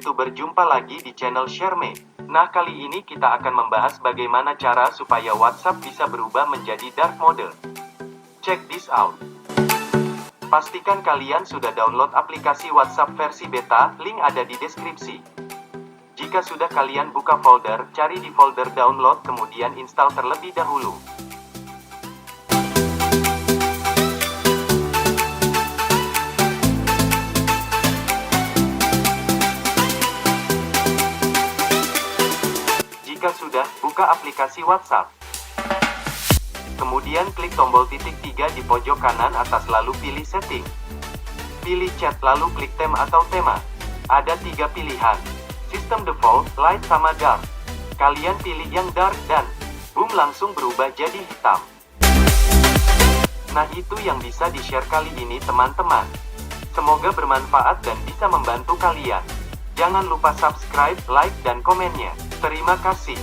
YouTuber, jumpa lagi di channel Sherme. Nah, kali ini kita akan membahas bagaimana cara supaya WhatsApp bisa berubah menjadi dark mode. Check this out. Pastikan kalian sudah download aplikasi WhatsApp versi beta, link ada di deskripsi. Jika sudah, kalian buka folder, cari di folder download, kemudian install terlebih dahulu. Jika sudah, buka aplikasi WhatsApp. Kemudian klik tombol titik 3 di pojok kanan atas, lalu pilih setting. Pilih chat, lalu klik theme atau tema. Ada 3 pilihan. Sistem default, light sama dark. Kalian pilih yang dark dan boom, langsung berubah jadi hitam. Nah, itu yang bisa di-share kali ini teman-teman. Semoga bermanfaat dan bisa membantu kalian. Jangan lupa subscribe, like, dan komennya. Terima kasih.